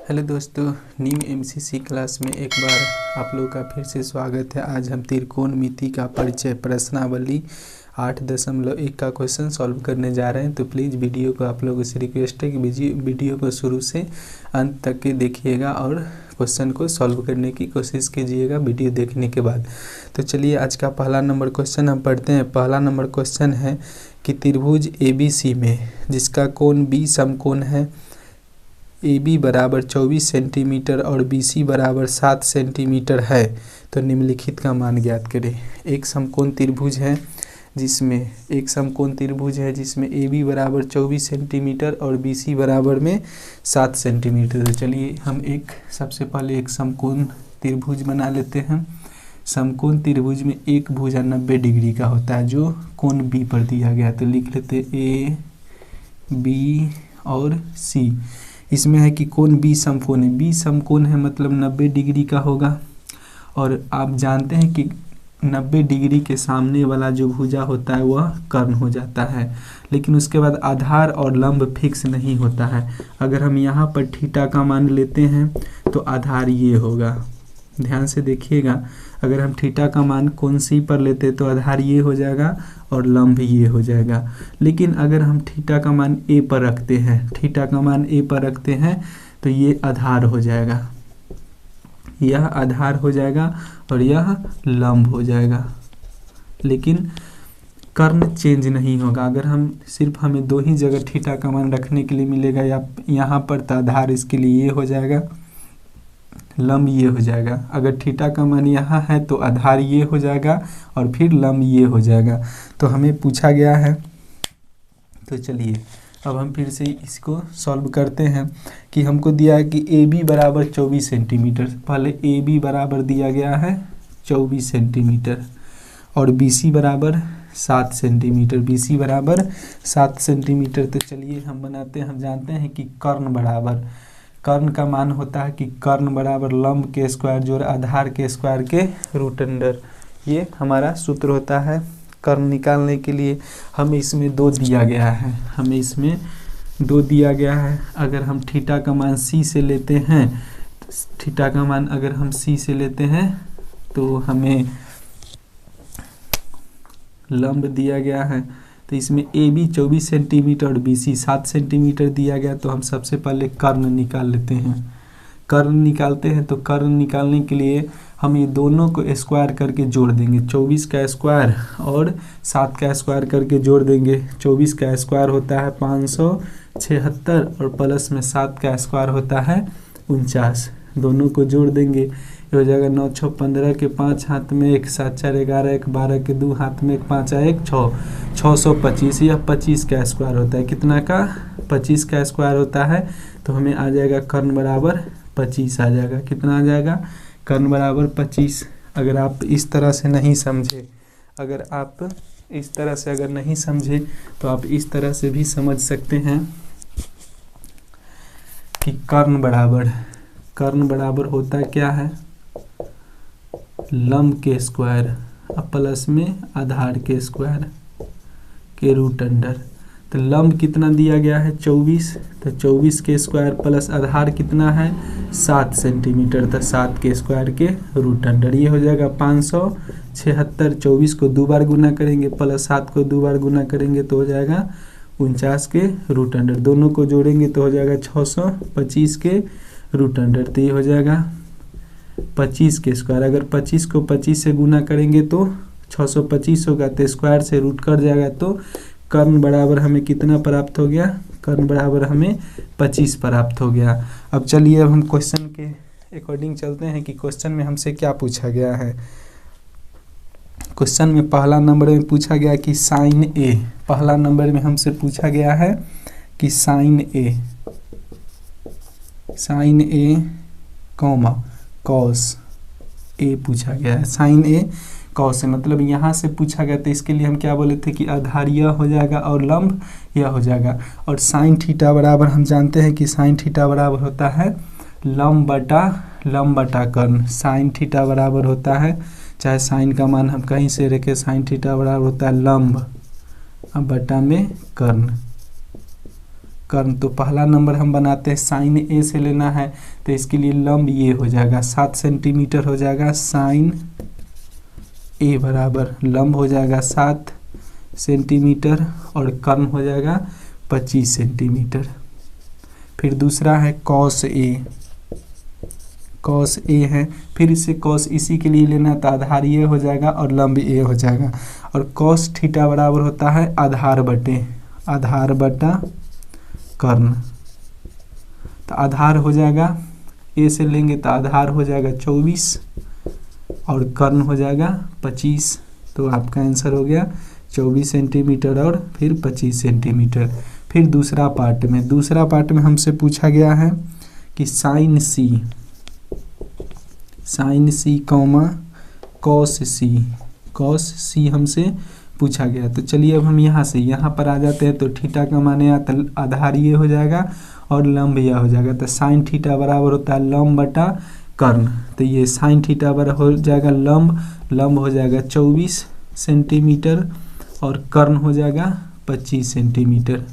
Hello दोस्तों, new MCC class में एक बार आप लोगों का फिर से स्वागत है। आज हम त्रिकोणमिति का परिचय प्रश्नावली 8.1 का क्वेश्चन सॉल्व करने जा रहे हैं। तो प्लीज़ वीडियो को आप लोगों से रिक्वेस्ट है कि वीडियो को शुरू से अंत तक के देखिएगा और क्वेश्चन को सॉल्व करने की कोशिश कीजिएगा वीडियो देखने के बाद। तो चलिए आज का पहला नंबर क्वेश्चन हम पढ़ते हैं। पहला नंबर क्वेश्चन है कि त्रिभुज ABC में जिसका कोण B समकोण है, AB बराबर 24 सेंटीमीटर और BC बराबर 7 सेंटीमीटर है, तो निम्नलिखित का मान ज्ञात करें। एक समकोण त्रिभुज है जिसमें AB बराबर 24 सेंटीमीटर और BC बराबर में 7 सेंटीमीटर। तो चलिए हम सबसे पहले एक समकोण त्रिभुज बना लेते हैं। समकोण त्रिभुज में एक भुजा 90 डिग्री का होता है जो कोण B पर दिया गया है। तो लिख लेते A, B और C। इसमें है कि कोण B समकोण है। B समकोण है मतलब 90 डिग्री का होगा, और आप जानते हैं कि 90 डिग्री के सामने वाला जो भुजा होता है वह कर्ण हो जाता है, लेकिन उसके बाद आधार और लंब फिक्स नहीं होता है। अगर हम यहाँ पर थीटा का मान लेते हैं तो आधार ये होगा, ध्यान से देखिएगा। अगर हम थीटा का मान कोण C पर लेते तो आधार ये हो जाएगा और लंब ये हो जाएगा। लेकिन अगर हम थीटा का मान A पर रखते हैं तो ये आधार हो जाएगा, यह आधार हो जाएगा और यह लंब हो जाएगा, लेकिन कर्ण चेंज नहीं होगा। अगर हम सिर्फ हमें दो ही जगह थीटा का मान रखने के लिए मिलेगा, या यहाँ पर तो आधार इसके लिए ये हो जाएगा, लंब ये हो जाएगा। अगर थीटा का मान यहाँ है तो आधार ये हो जाएगा और फिर लंब ये हो जाएगा। तो हमें पूछा गया है, तो चलिए अब हम फिर से इसको सॉल्व करते हैं कि हमको दिया है कि AB बराबर 24 सेंटीमीटर। पहले AB बराबर दिया गया है 24 सेंटीमीटर और BC बराबर 7 सेंटीमीटर। तो चलिए हम बनाते हैं। हम जानते हैं कि कर्ण का मान होता है कि कर्ण बराबर लंब के स्क्वायर जोड़ आधार के स्क्वायर के रूट अंडर। ये हमारा सूत्र होता है कर्ण निकालने के लिए। हमें इसमें 2 दिया गया है। अगर हम थीटा का मान C से लेते हैं तो हमें लंब दिया गया है। तो इसमें AB 24 सेंटीमीटर और BC 7 सेंटीमीटर दिया गया। तो हम सबसे पहले कर्ण निकाल लेते हैं। कर्ण निकालते हैं तो कर्ण निकालने के लिए हम ये दोनों को स्क्वायर करके जोड़ देंगे। 24 का स्क्वायर और 7 का स्क्वायर करके जोड़ देंगे। 24 का स्क्वायर होता है 576 और प्लस में 7 का स्क्वायर होता है 49। दोनों को जोड़ देंगे, ये हो जाएगा 9 6 15 के 5 हाथ में 1, 7 4 11, 1 12 के 2 हाथ में 1, 5 1 6, 625। यह 25 का स्क्वायर होता है। कितना का? 25 का स्क्वायर होता है। तो हमें आ जाएगा कर्ण बराबर 25 आ जाएगा। कितना आ जाएगा? कर्ण बराबर 25। अगर आप इस तरह से नहीं समझे तो आप इस तरह से भी समझ सकते हैं कि कर्ण बराबर होता क्या है? लंब के स्क्वायर प्लस में आधार के स्क्वायर के रूट अंडर। तो लंब कितना दिया गया है? 24। तो 24 के स्क्वायर प्लस आधार कितना है? 7 सेंटीमीटर। तो 7 के स्क्वायर के रूट अंडर। ये हो जाएगा 576। 24 को 2 बार गुना करेंगे प्लस 7 को 2 बार गुना करेंगे तो हो जाएगा 49 के रूट अंडर। दोनों को जोड़ेंगे तो हो जाएगा 625 के रूट अंडर। तो ये हो जाएगा 25 के स्क्वायर। अगर 25 को 25 से गुना करेंगे तो 625 होगा, तो स्क्वायर से रूट कट जाएगा। तो कर्ण बराबर हमें कितना प्राप्त हो गया? कर्ण बराबर हमें 25 प्राप्त हो गया। अब चलिए अब हम क्वेश्चन के अकॉर्डिंग चलते हैं कि क्वेश्चन में हमसे क्या पूछा गया है। क्वेश्चन में पहला नंबर में पूछा गया कि साइन A। पहला नंबर में हमसे पूछा गया है कि sine A comma cos A पूछा गया है। साइन A कॉस A मतलब यहाँ से पूछा गया, तो इसके लिए हम क्या बोले थे कि आधार यह हो जाएगा और लंब यह हो जाएगा। और साइन थीटा बराबर हम जानते हैं कि साइन थीटा बराबर होता है लंब बटा कर्ण। साइन थीटा बराबर होता है, चाहे साइन का मान हम कहीं से रखें, साइन थीटा बराबर होता है लंब बटा में कर्ण। कर्ण। तो पहला नंबर हम बनाते हैं, साइन ए से लेना है तो इसके लिए लंब ये हो जाएगा 7 सेंटीमीटर हो जाएगा। साइन ए बराबर लंब हो जाएगा 7 सेंटीमीटर और कर्ण हो जाएगा 25 सेंटीमीटर। फिर दूसरा है कॉस ए, कॉस ए है, फिर इसे कॉस इसी के लिए लेना तो आधार ये हो जाएगा और लंब ए हो जाएगा। और कॉस थीटा बराबर होता है आधार बटा कर्ण। तो आधार हो जाएगा, ए से लेंगे तो आधार हो जाएगा 24 और कर्ण हो जाएगा 25। तो आपका आंसर हो गया 24 सेंटीमीटर और फिर 25 सेंटीमीटर। फिर दूसरा पार्ट में हमसे पूछा गया है कि साइन सी कॉमा कॉस सी हमसे पूछा गया। तो चलिए अब हम यहाँ पर आ जाते हैं। तो थीटा का माने आधार ये हो जाएगा और लंब यह हो जाएगा। तो साइन थीटा बराबर होता है लंब बटा कर्ण। तो ये साइन थीटा बराबर हो जाएगा लंब हो जाएगा 24 सेंटीमीटर और कर्ण हो जाएगा 25 सेंटीमीटर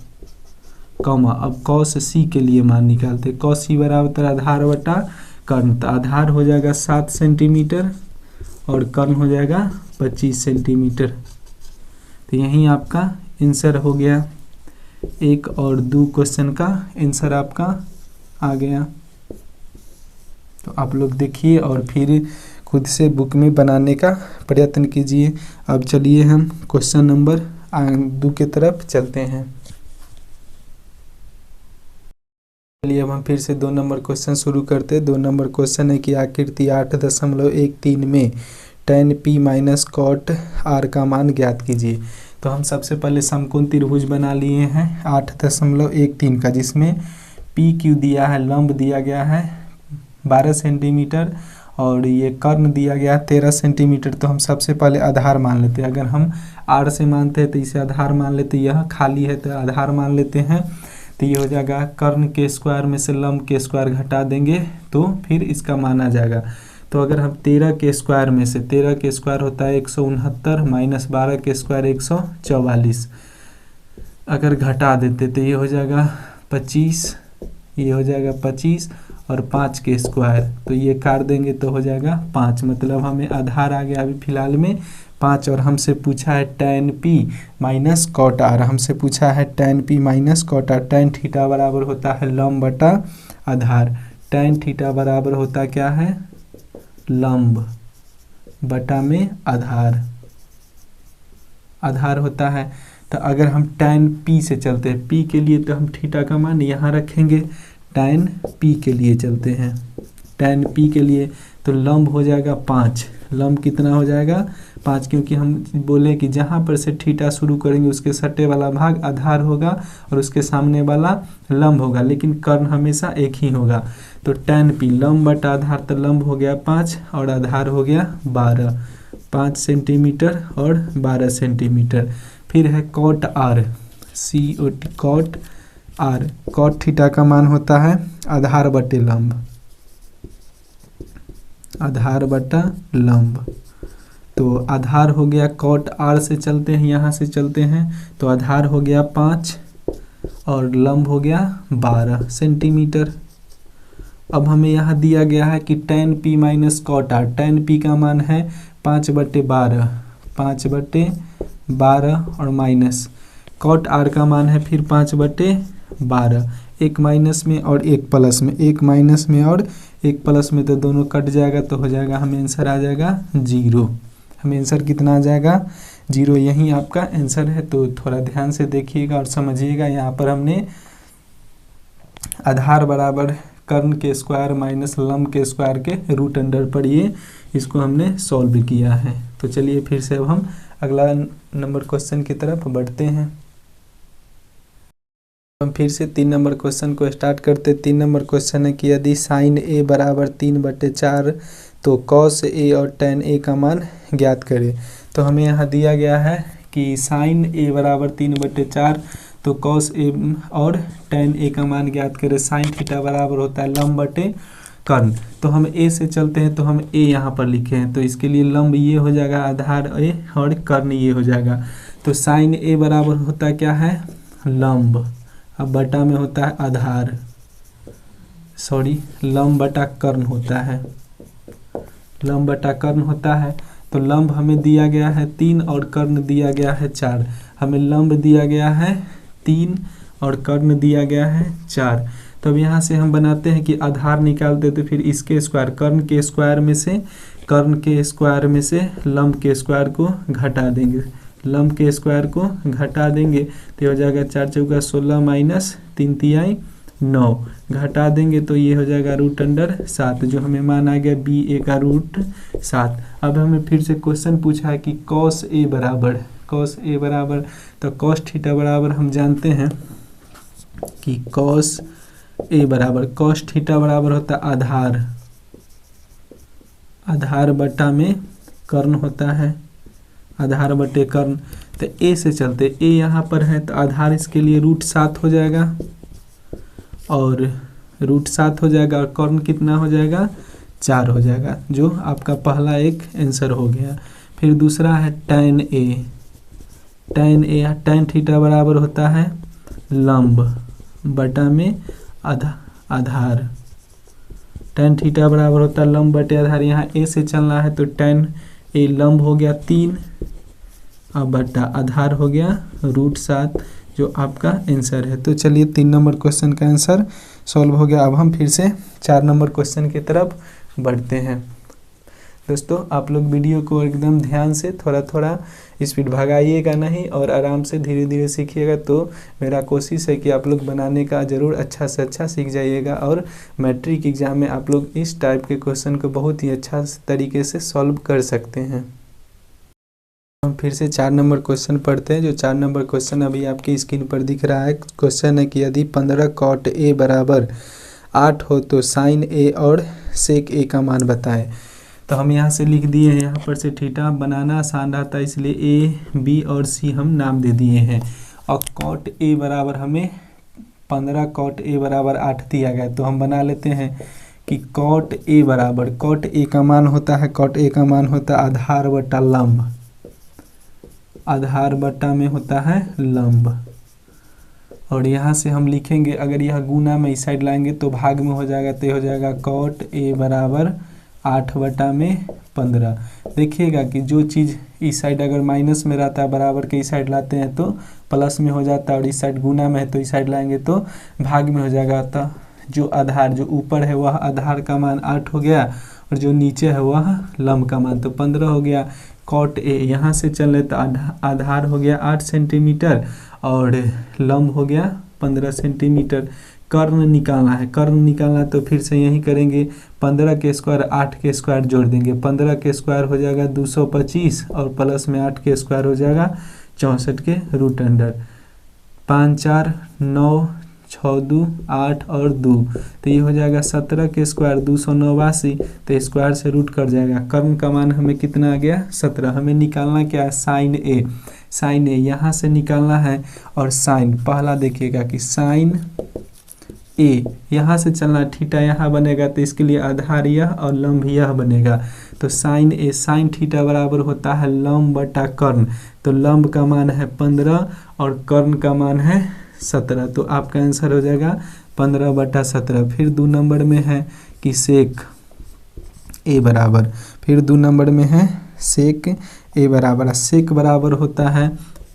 कॉमा। अब कॉस सी के लिए मान निकालते हैं। कॉस सी बराबर होता है आधार बटा कर्ण। तो आधार हो जाएगा 7 सेंटीमीटर और कर्ण हो जाएगा 25 सेंटीमीटर। तो यहीं आपका आंसर हो गया। 1 और 2 क्वेश्चन का आंसर आपका आ गया। तो आप लोग देखिए और फिर खुद से बुक में बनाने का प्रयत्न कीजिए। अब चलिए हम क्वेश्चन नंबर 2 की तरफ चलते हैं। चलिए अब हम फिर से 2 नंबर क्वेश्चन शुरू करते हैं। 2 नंबर क्वेश्चन है कि आकृति 8.13 में tan p minus cot r का मान ज्ञात कीजिए। तो हम सबसे पहले समकोण त्रिभुज बना लिए हैं 8.13 का, जिसमें p q दिया है, लंब दिया गया है 12 सेंटीमीटर और ये कर्ण दिया गया 13 सेंटीमीटर। तो हम सबसे पहले आधार मान लेते हैं। अगर हम r से मानते हैं तो इसे आधार मान लेते हैं, यह खाली है तो आधार मान लेते हैं। तो ये हो जाएगा कर्ण के स्क्वायर में से लंब के स्क्वायर घटा देंगे तो फिर इसका मान आ जाएगा। तो अगर हम 13 के स्क्वायर में से 13 के स्क्वायर होता है 169 माइनस 12 के स्क्वायर 144, अगर घटा देते तो ये हो जाएगा 25, ये हो जाएगा 25 और 5 के स्क्वायर तो ये काट देंगे तो हो जाएगा 5। मतलब हमें आधार आ गया अभी फिलहाल में 5। और हमसे पूछा है tan p minus cot r, हमसे पूछा है tan p minus cot r। tan theta बराबर होता है लंब बटा आधार। tan थीटा बराबर होता क्या है, लंब बटा में आधार होता है। तो अगर हम tan p से चलते हैं, p के लिए तो हम थीटा का मान यहाँ रखेंगे। tan p के लिए चलते हैं, tan p के लिए तो लंब हो जाएगा 5। लंब कितना हो जाएगा 5, क्योंकि हम बोले कि जहाँ पर से थीटा शुरू करेंगे उसके सट्टे वाला भाग आधार होगा और उसके सामने वाला लंब होगा, लेकिन कर्ण हमेशा एक ही होगा। तो tan p लंब बटा आधार, तो लंब हो गया 5 और आधार हो गया 12, 5 सेंटीमीटर और 12 सेंटीमीटर। फिर है cot r, COT cot r। Cot theta का मान होता है आधार बटे लंब, आधार बटा लंब। तो आधार हो गया कॉट r से चलते हैं, यहाँ से चलते हैं तो आधार हो गया 5 और लंब हो गया 12 सेंटीमीटर। अब हमें यहाँ दिया गया है कि tan p minus cot r। tan p का मान है 5/12, 5/12 और माइनस कॉट r का मान है फिर 5/12, एक माइनस में और एक प्लस में, एक माइनस में और एक प्लस में, तो दोनों कट जाएगा तो हो जाएगा हमें आंसर आ जाएगा 0। हमें आंसर कितना आ जाएगा 0। यही आपका आंसर है। तो थोड़ा ध्यान से देखिएगा और समझिएगा। यहाँ पर हमने आधार बराबर कर्ण के स्क्वायर माइनस लंब के स्क्वायर के रूट अंडर पर ये इसको हमने सॉल्व किया है। तो चलिए फिर से अब हम अगला नंबर क्वेश्चन की तरफ बढ़ते हैं। हम फिर से 3 नंबर क्वेश्चन को स्टार्ट करते। 3 नंबर क्वेश्चन है कि यदि साइन a बराबर 3/4 तो कॉस a और tan a का मान ज्ञात करें। तो हमें यहाँ दिया गया है कि साइन a बराबर 3/4 तो कॉस a और tan a का मान ज्ञात करें। साइन थीटा बराबर होता है लंब बटे कर्ण। तो हम a से चलते हैं तो हम a यहाँ पर लिखे हैं, तो इसके लिए लंब ये हो जाएगा आधार a और कर्ण ये हो जाएगा। तो साइन a बराबर होता क्या है, लंब, अब बटा में होता है आधार, सॉरी लंब बटा कर्ण होता है, लंब बटा कर्ण होता है। तो लंब हमें दिया गया है 3 और कर्ण दिया गया है 4। हमें लंब दिया गया है 3 और कर्ण दिया गया है 4। तो अब यहाँ से हम बनाते हैं कि आधार निकालते तो फिर इसके स्क्वायर, कर्ण के स्क्वायर में से, कर्ण के स्क्वायर में से लंब के स्क्वायर को घटा देंगे, लंब के स्क्वायर को घटा देंगे तो हो जाएगा 4 चौका 16 माइनस 3 तिहाई 9, घटा देंगे तो ये हो जाएगा √7, जो हमें मान आ गया b a का √7। अब हमें फिर से क्वेश्चन पूछा है कि cos a बराबर, cos a बराबर, तो cos थीटा बराबर हम जानते हैं कि cos a बराबर, cos थीटा बराबर होता है आधार, आधार बटा में कर्ण होता है, आधार बटे कर्ण। तो a से चलते a यहाँ पर है तो आधार इसके लिए √7 हो जाएगा और √7 हो जाएगा और कर्ण कितना हो जाएगा 4 हो जाएगा, जो आपका पहला एक आंसर हो गया। फिर दूसरा है tan a, tan a, tan theta बराबर होता है लंब बटा में आधार, tan थीटा बराबर होता है लंब बटे आधार। यहाँ a से चलना है तो tan a लंब हो गया 3 अब बटा आधार हो गया √7, जो आपका आंसर है। तो चलिए 3 नंबर क्वेश्चन का आंसर सॉल्व हो गया। अब हम फिर से 4 नंबर क्वेश्चन की तरफ बढ़ते हैं। दोस्तों आप लोग वीडियो को एकदम ध्यान से थोड़ा थोड़ा स्पीड भगाइएगा नहीं और आराम से धीरे धीरे सीखिएगा, तो मेरा कोशिश है कि आप लोग बनाने का ज़रूर अच्छा से अच्छा सीख जाइएगा और मैट्रिक एग्ज़ाम में आप लोग इस टाइप के क्वेश्चन को बहुत ही अच्छा तरीके से सॉल्व कर सकते हैं। हम फिर से 4 नंबर क्वेश्चन पढ़ते हैं। जो 4 नंबर क्वेश्चन अभी आपकी स्क्रीन पर दिख रहा है, क्वेश्चन है कि यदि 15 cot a बराबर 8 हो तो sin a और sec a का मान बताएं। तो हम यहाँ से लिख दिए हैं, यहाँ पर से थीटा बनाना आसान रहता है इसलिए a b और c हम नाम दे दिए हैं। और cot a बराबर हमें 15 cot a बराबर 8 दिया गया, तो हम बना लेते हैं कि cot a बराबर, cot a का मान होता है, cot a का मान होता है आधार बटा लंब, आधार बटा में होता है लंब। और यहाँ से हम लिखेंगे, अगर यह गुना में इस साइड लाएंगे तो भाग में हो जाएगा, तो हो जाएगा cot a बराबर 8 बटा में 15। देखिएगा कि जो चीज़ इस साइड अगर माइनस में रहता है बराबर के इस साइड लाते हैं तो प्लस में हो जाता है, और इस साइड गुना में है तो इस साइड लाएंगे तो भाग में हो जाएगा। तो जो आधार, जो ऊपर है वह आधार का मान 8 हो गया और जो नीचे है वह लंब का मान तो 15 हो गया। cot a यहाँ से चल रहे तो आधार हो गया 8 सेंटीमीटर और लंब हो गया 15 सेंटीमीटर। कर्ण निकालना है, कर्ण निकालना है तो फिर से यही करेंगे, 15 के स्क्वायर 8 के स्क्वायर जोड़ देंगे, 15 के स्क्वायर हो जाएगा 225 और प्लस में 8 के स्क्वायर हो जाएगा 64 के √अंडर। 5 4 9 6 2 8 और 2 तो ये हो जाएगा 17 के स्क्वायर 289, तो स्क्वायर से रूट कर जाएगा। कर्ण का मान हमें कितना आ गया 17। हमें निकालना क्या है साइन ए, साइन ए यहाँ से निकालना है और साइन पहला देखिएगा कि साइन ए यहाँ से चलना, थीटा यहाँ बनेगा तो इसके लिए आधार यह और लंब यह बनेगा। तो साइन ए, साइन थीटा बराबर होता है लंब बटा कर्ण, तो लंब का मान है 15 और कर्ण का मान है 17, तो आपका आंसर हो जाएगा 15 बटा 17। फिर 2 नंबर में है कि सेक ए बराबर, फिर 2 नंबर में है सेक ए बराबर, सेक बराबर होता है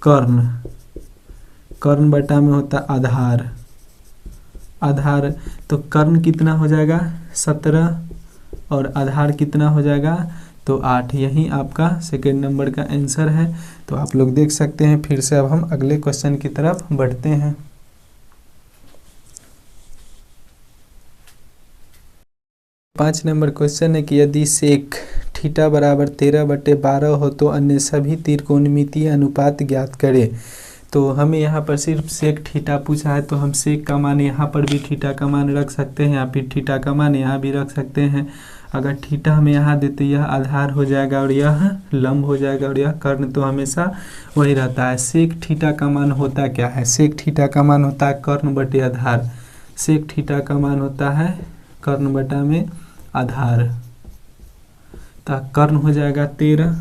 कर्ण, कर्ण बटा में होता है आधार, आधार तो कर्ण कितना हो जाएगा 17 और आधार कितना हो जाएगा तो 8। यही आपका सेकेंड नंबर का आंसर है। तो आप लोग देख सकते हैं। फिर से अब हम अगले क्वेश्चन की तरफ बढ़ते हैं। 5 नंबर क्वेश्चन है कि यदि सेक थीटा बराबर 13/12 हो तो अन्य सभी त्रिकोणमितीय अनुपात ज्ञात करें। तो हमें यहाँ पर सिर्फ सेक थीटा पूछा है, तो हम सेक का मान यहाँ पर भी थीटा का मान रख सकते हैं या फिर थीटा का मान यहाँ भी रख सकते हैं। अगर थीटा हमें यहाँ देते यह आधार हो जाएगा और यह लंब हो जाएगा और यह कर्ण तो हमेशा वही रहता है। सेक थीटा का मान होता क्या है, सेक थीटा का मान होता है कर्ण बटे आधार, सेक थीटा का मान होता है कर्ण बटा में आधार। तो कर्ण हो जाएगा 13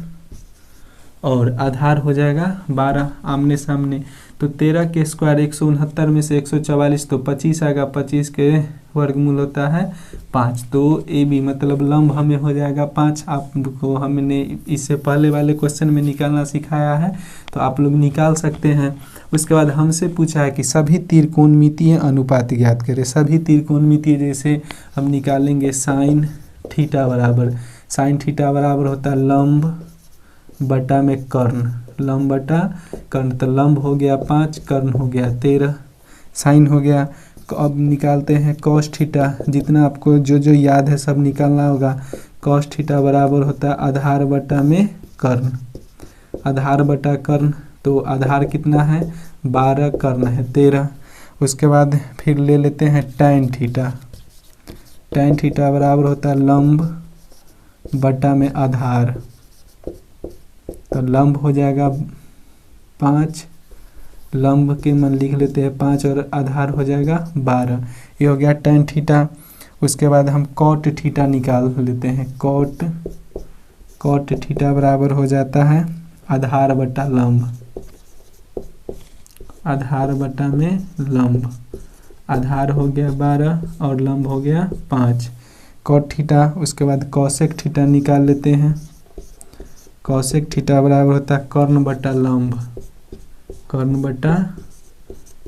और आधार हो जाएगा 12 आमने सामने, तो 13 के स्क्वायर 169 में से 144 तो 25 आएगा, 25 के वर्गमूल होता है 5। तो ए बी मतलब लंब हमें हो जाएगा 5। आपको हमने इससे पहले वाले क्वेश्चन में निकालना सिखाया है, तो आप लोग निकाल सकते हैं। उसके बाद हमसे पूछा है कि सभी त्रिकोणमितीय अनुपात ज्ञात करें। सभी त्रिकोणमितीय जैसे हम निकालेंगे साइन थीटा बराबर होता है लंब बटा में कर्ण, लंब बटा कर्ण। तो लंब हो गया 5, कर्ण हो गया 13, साइन हो गया। अब निकालते हैं कॉस थीटा, जितना आपको जो याद है सब निकालना होगा। कॉस थीटा बराबर होता है आधार बटा में कर्ण, आधार बटा कर्ण। तो आधार कितना है 12, कर्ण है 13। उसके बाद फिर ले लेते हैं टैन थीटा, टैन थीटा बराबर होता है लंब बटा में आधार। तो लंब हो जाएगा 5, लंब के मान लिख लेते हैं 5 और आधार हो जाएगा 12। ये हो गया टैन थीटा। उसके बाद हम कॉट थीटा निकाल लेते हैं। कॉट थीटा बराबर हो जाता है आधार बटा लंब, आधार बटा में लंब। आधार हो गया 12 और लंब हो गया 5, कॉट थीटा। उसके बाद कॉसेक थीटा निकाल लेते हैं। कॉसेक थीटा बराबर होता है कर्ण बटा लंब, कर्ण बटा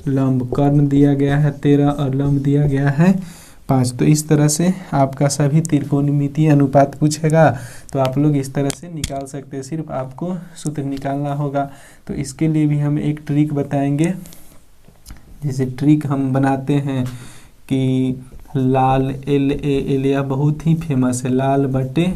लंब। कर्ण दिया गया है 13 और लंब दिया गया है 5। तो इस तरह से आपका सभी त्रिकोणमितीय अनुपात पूछेगा तो आप लोग इस तरह से निकाल सकते हैं। सिर्फ आपको सूत्र निकालना होगा। तो इसके लिए भी हम एक ट्रिक बताएंगे। जैसे ट्रिक हम बनाते हैं कि लाल एल यह बहुत ही फेमस है, लाल बटे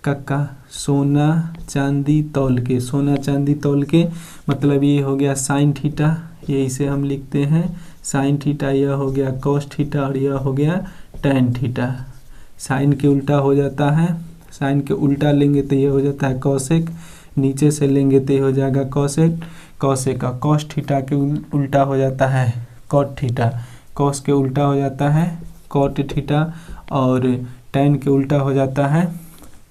कक्का सोना चांदी तौल के, सोना चांदी तौल के मतलब ये हो गया साइन थीटा, ये इसे हम लिखते हैं साइन थीटा। यह हो गया कॉस थीटा और यह हो गया टैन थीटा। साइन के उल्टा हो जाता है, साइन के उल्टा लेंगे तो ये हो जाता है कॉसेक, नीचे से लेंगे तो ये हो जाएगा कॉसेक का। कॉस थीटा के उल्टा हो जाता है कॉट थीटा, कॉस के उल्टा हो जाता है कॉट थीटा और टैन के उल्टा हो जाता है,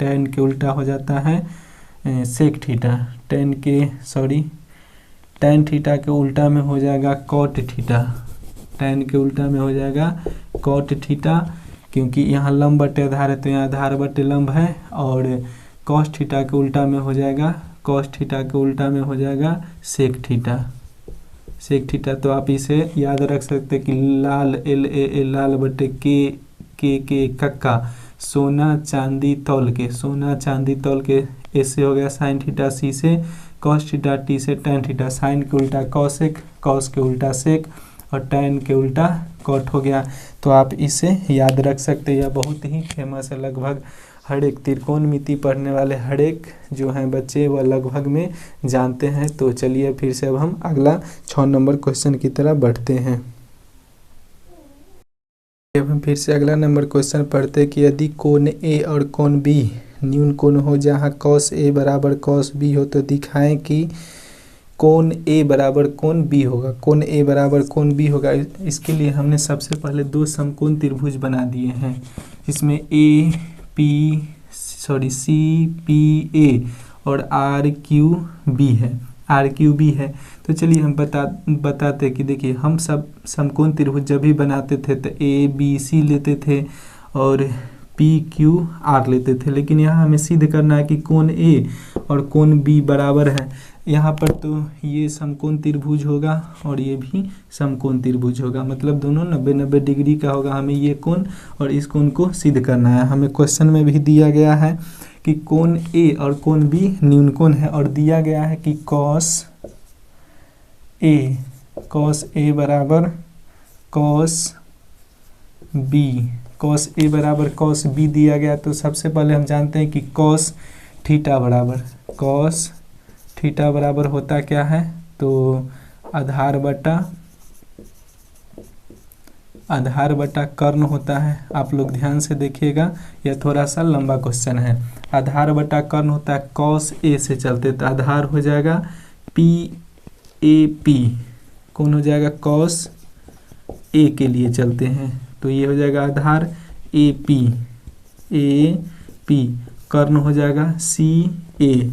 टैन के उल्टा हो जाता है सेक थीटा। टैन थीटा के उल्टा में हो जाएगा कॉट थीटा, टैन के उल्टा में हो जाएगा कॉट थीटा। क्योंकि यहाँ लंब बटे आधार है तो यहाँ आधार बटे लंब है। और कॉस थीटा के उल्टा में हो जाएगा, कॉस थीटा के उल्टा में हो जाएगा सेक थीटा। तो आप इसे याद रख सकते कि लाल लाल बटे के कक्का सोना चांदी तौल के, सोना चांदी तौल के। ऐसे हो गया साइन थीटा, सी से कॉस थीटा, टी से टैन थीटा। साइन के उल्टा कॉसेक, कॉस के उल्टा सेक और टैन के उल्टा कॉट हो गया। तो आप इसे याद रख सकते हैं। यह बहुत ही फेमस है, लगभग हर एक त्रिकोणमिति पढ़ने वाले हर एक जो हैं बच्चे वह लगभग में जानते हैं। तो चलिए फिर से अब हम अगला 6 नंबर क्वेश्चन की तरफ बढ़ते हैं। अब हम फिर से अगला नंबर क्वेश्चन पढ़ते हैं कि यदि कोण ए और कोण बी न्यून कोण हो जहाँ cos A बराबर cos B हो तो दिखाएं कि कोण A बराबर कोण B होगा, कोण A बराबर कोण B होगा। इसके लिए हमने सबसे पहले 2 समकोण त्रिभुज बना दिए हैं, जिसमें CPA और RQB है। तो चलिए हम बताते कि देखिए हम सब समकोण त्रिभुज जब भी बनाते थे तो ABC लेते थे और PQR लेते थे। लेकिन यहाँ हमें सिद्ध करना है कि कोण A और कोण B बराबर है। यहाँ पर तो ये समकोण त्रिभुज होगा और ये भी समकोण त्रिभुज होगा, मतलब दोनों 90-90 डिग्री का होगा। हमें ये कोण और इस कोण को सिद्ध करना है। हमें क्वेश्चन में भी दिया गया है कि कोण A और कोण B न्यून कोण है और दिया गया है कि cos A बराबर cos A बराबर cos B दिया गया। तो सबसे पहले हम जानते हैं कि cos थीटा बराबर होता क्या है, तो आधार बटा कर्ण होता है। आप लोग ध्यान से देखिएगा, यह थोड़ा सा लंबा क्वेश्चन है। आधार बटा कर्ण होता है cos A से चलते तो आधार हो जाएगा PAP, कौन हो जाएगा cos A के लिए चलते हैं तो ये हो जाएगा आधार AP, कर्ण हो जाएगा CA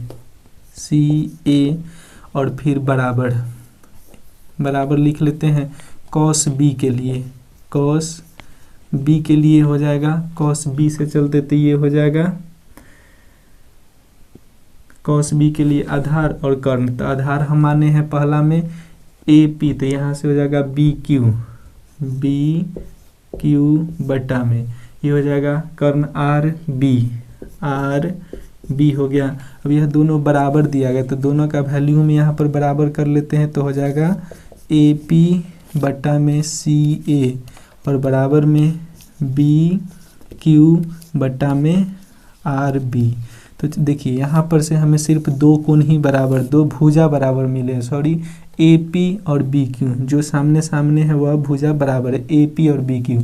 और फिर बराबर बराबर लिख लेते हैं कॉस बी के लिए। कॉस बी के लिए हो जाएगा, कॉस बी से चलते तो ये हो जाएगा कॉस बी के लिए आधार और कर्ण। तो आधार हम माने हैं पहला में ए पी, तो यहाँ से हो जाएगा बी क्यू बटा में ये हो जाएगा कर्ण आर बी हो गया। अब यह दोनों बराबर दिया गया तो दोनों का वैल्यू हम यहाँ पर बराबर कर लेते हैं, तो हो जाएगा ए पी बटा में सी ए और बराबर में बी क्यू बटा में आर बी। तो देखिए यहाँ पर से हमें सिर्फ दो कोण ही बराबर, दो भुजा बराबर मिले, सॉरी ए पी और बी क्यू, जो सामने सामने है वह भुजा बराबर है ए पी और बी क्यू।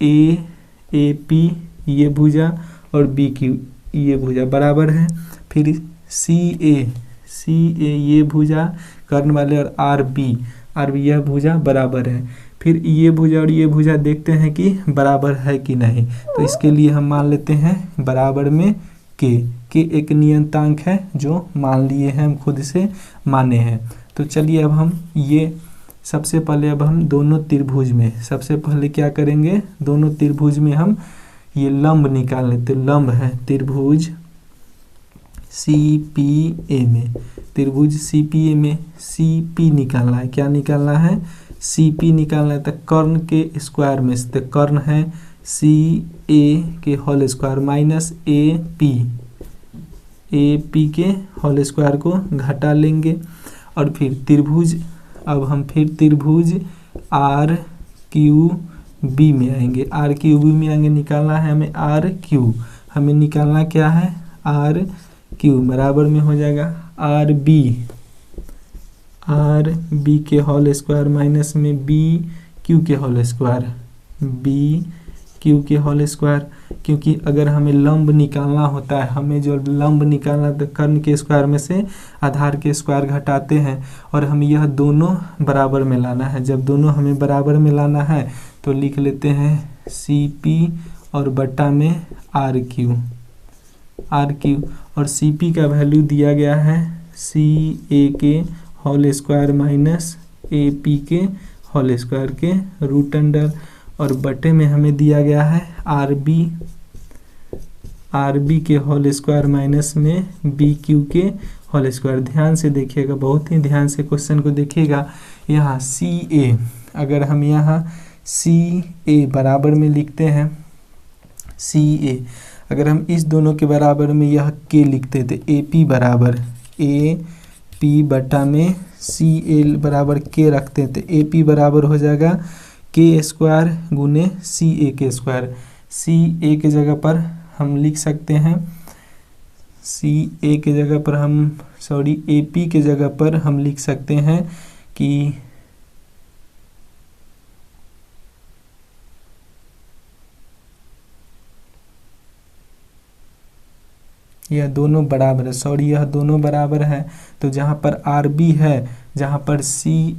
ए पी ये भुजा और बी क्यू ये भुजा बराबर है। फिर सी ए ये भुजा कर्ण वाले और आर बी यह भुजा बराबर है। फिर ये भुजा और ये भुजा देखते हैं कि बराबर है कि नहीं, तो इसके लिए हम मान लेते हैं बराबर में के एक नियतांक है जो मान लिए हैं, हम खुद से माने हैं। तो चलिए अब हम ये सबसे पहले अब हम दोनों त्रिभुज में सबसे पहले क्या करेंगे, दोनों त्रिभुज में हम ये लंब निकाल लेते। लंब है त्रिभुज सी पी ए में, त्रिभुज सी पी ए में सी पी निकालना है। क्या निकालना है? सी पी निकालना है। तो कर्ण के स्क्वायर में से, तो कर्ण है सी ए के whole square minus A P के होल स्क्वायर को घटा लेंगे। और फिर त्रिभुज, अब हम फिर त्रिभुज आर क्यू बी में आएंगे। आर क्यू बी में आएंगे, निकालना है हमें आर क्यू, हमें निकालना क्या है आर क्यू, बराबर में हो जाएगा आर बी के होल स्क्वायर माइनस में बी क्यू के होल स्क्वायर, क्योंकि अगर हमें लंब निकालना होता है, हमें जो लंब निकालना तो कर्ण के स्क्वायर में से आधार के स्क्वायर घटाते हैं और हमें यह दोनों बराबर में लाना है। जब दोनों हमें बराबर में लाना है तो लिख लेते हैं सी पी और बटा में आर क्यू और सी पी का वैल्यू दिया गया है सी ए के whole square minus A P के होल स्क्वायर के रूट अंडर, और बटे में हमें दिया गया है आर बी के होल स्क्वायर माइनस में बी क्यू के होल स्क्वायर। ध्यान से देखिएगा, बहुत ही ध्यान से क्वेश्चन को देखिएगा। यहाँ सी ए, अगर हम यहाँ सी ए बराबर में लिखते हैं सी ए, अगर हम इस दोनों के बराबर में यह के लिखते थे ए पी बराबर ए पी बटा में सी ए बराबर के रखते थे, ए पी बराबर हो जाएगा के स्क्वायर गुने सी ए के स्क्वायर। सी ए के जगह पर हम लिख सकते हैं सी ए के जगह पर हम ए पी के जगह पर हम लिख सकते हैं कि यह दोनों बराबर है, यह दोनों बराबर है। तो जहाँ पर आर बी है, जहाँ पर सी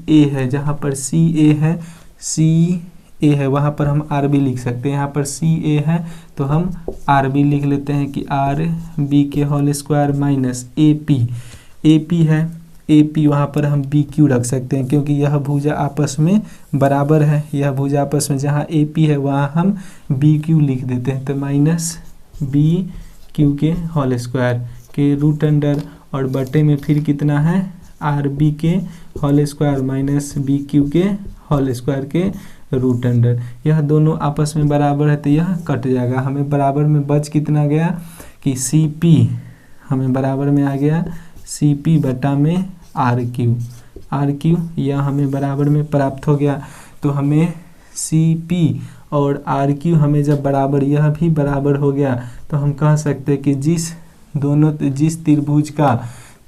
ए है वहाँ पर हम आर बी लिख सकते हैं। यहाँ पर सी ए है तो हम आर बी लिख लेते हैं कि आर बी के whole square minus A P है, ए पी वहाँ पर हम बी क्यू रख सकते हैं क्योंकि यह भुजा आपस में बराबर है। यह भुजा आपस में जहाँ ए पी है वहाँ हम बी क्यू लिख देते हैं, तो माइनस बी क्यू के होल स्क्वायर के रूट अंडर, और बटे में फिर कितना है आर बी के whole square minus B Q के होल स्क्वायर के रूट अंडर। यह दोनों आपस में बराबर है तो यह कट जाएगा। हमें बराबर में बच कितना गया कि सी पी, हमें बराबर में आ गया सी पी बटा में आर क्यू यह हमें बराबर में प्राप्त हो गया। तो हमें सी पी और आर क्यू हमें जब बराबर, यह भी बराबर हो गया, तो हम कह सकते हैं कि जिस त्रिभुज का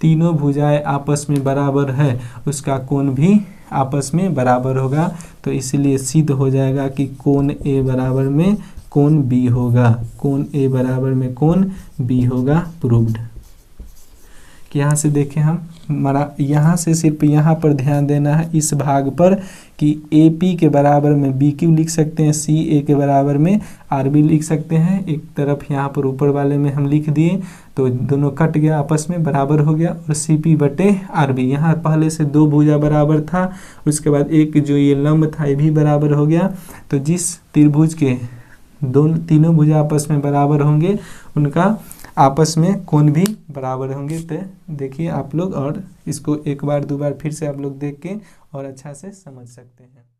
तीनों भुजाएं आपस में बराबर है उसका कोण भी आपस में बराबर होगा। तो इसलिए सिद्ध हो जाएगा कि कोण ए बराबर में कोण बी होगा, कोण ए बराबर में कोण बी होगा, प्रूव्ड। कि यहाँ से देखें हम यहाँ से सिर्फ यहाँ पर ध्यान देना है इस भाग पर कि AP के बराबर में BQ लिख सकते हैं, CA के बराबर में RB लिख सकते हैं। एक तरफ यहाँ पर ऊपर वाले में हम लिख दिए तो दोनों कट गया, आपस में बराबर हो गया। और CP बटे RB, यहाँ पहले से 2 भुजा बराबर था, उसके बाद एक जो ये लंब था ये भी बराबर हो गया। तो जिस त्रिभुज के तीनों भुजा आपस में बराबर होंगे उनका आपस में कोण भी बराबर होंगे। तो देखिए आप लोग, और इसको एक बार 2 बार फिर से आप लोग देख के और अच्छा से समझ सकते हैं।